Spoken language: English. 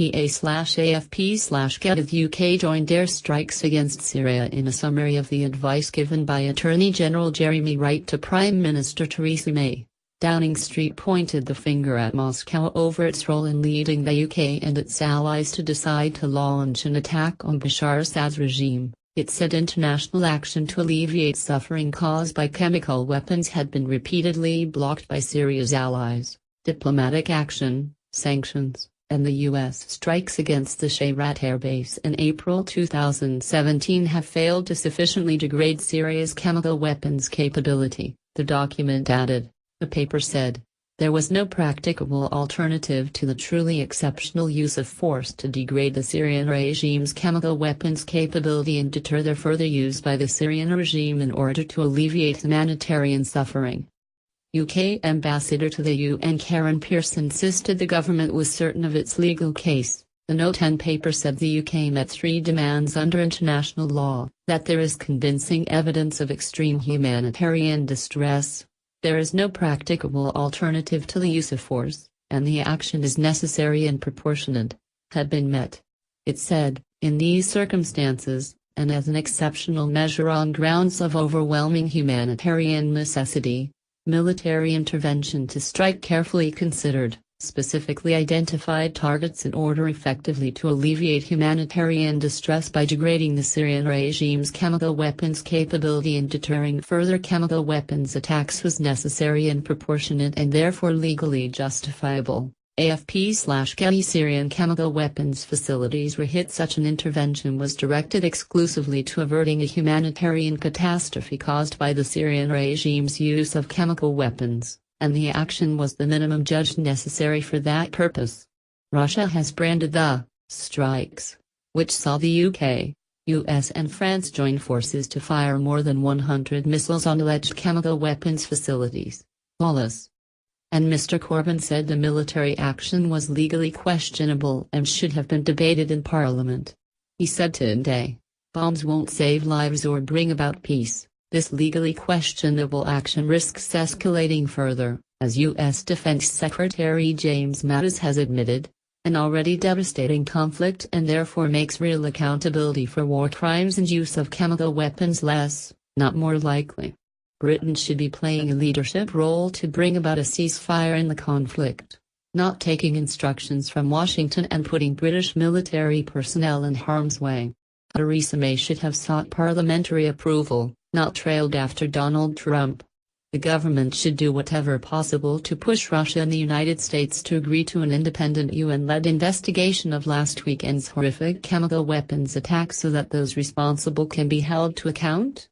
PA/AFP/Get the UK joined airstrikes against Syria in a summary of the advice given by Attorney General Jeremy Wright to Prime Minister Theresa May. Downing Street pointed the finger at Moscow over its role in leading the UK and its allies to decide to launch an attack on Bashar Assad's regime. It said international action to alleviate suffering caused by chemical weapons had been repeatedly blocked by Syria's allies. Diplomatic action, sanctions, and the U.S. strikes against the Shayrat air base in April 2017 have failed to sufficiently degrade Syria's chemical weapons capability, the document added. The paper said, there was no practicable alternative to the truly exceptional use of force to degrade the Syrian regime's chemical weapons capability and deter their further use by the Syrian regime in order to alleviate humanitarian suffering. UK Ambassador to the UN Karen Pierce insisted the government was certain of its legal case. The Note 10 paper said the UK met 3 demands under international law: that there is convincing evidence of extreme humanitarian distress, there is no practicable alternative to the use of force, and the action is necessary and proportionate, had been met. It said, in these circumstances, and as an exceptional measure on grounds of overwhelming humanitarian necessity, military intervention to strike carefully considered, specifically identified targets in order effectively to alleviate humanitarian distress by degrading the Syrian regime's chemical weapons capability and deterring further chemical weapons attacks was necessary and proportionate and therefore legally justifiable. AFP/Getty Syrian chemical weapons facilities were hit. Such an intervention was directed exclusively to averting a humanitarian catastrophe caused by the Syrian regime's use of chemical weapons, and the action was the minimum judged necessary for that purpose. Russia has branded the strikes, which saw the UK, US and France join forces to fire more than 100 missiles on alleged chemical weapons facilities, lawless. And Mr. Corbyn said the military action was legally questionable and should have been debated in Parliament. He said today, bombs won't save lives or bring about peace. This legally questionable action risks escalating further, as U.S. Defense Secretary James Mattis has admitted, an already devastating conflict and therefore makes real accountability for war crimes and use of chemical weapons less, not more likely. Britain should be playing a leadership role to bring about a ceasefire in the conflict, not taking instructions from Washington and putting British military personnel in harm's way. Theresa May should have sought parliamentary approval, not trailed after Donald Trump. The government should do whatever possible to push Russia and the United States to agree to an independent UN-led investigation of last weekend's horrific chemical weapons attacks so that those responsible can be held to account.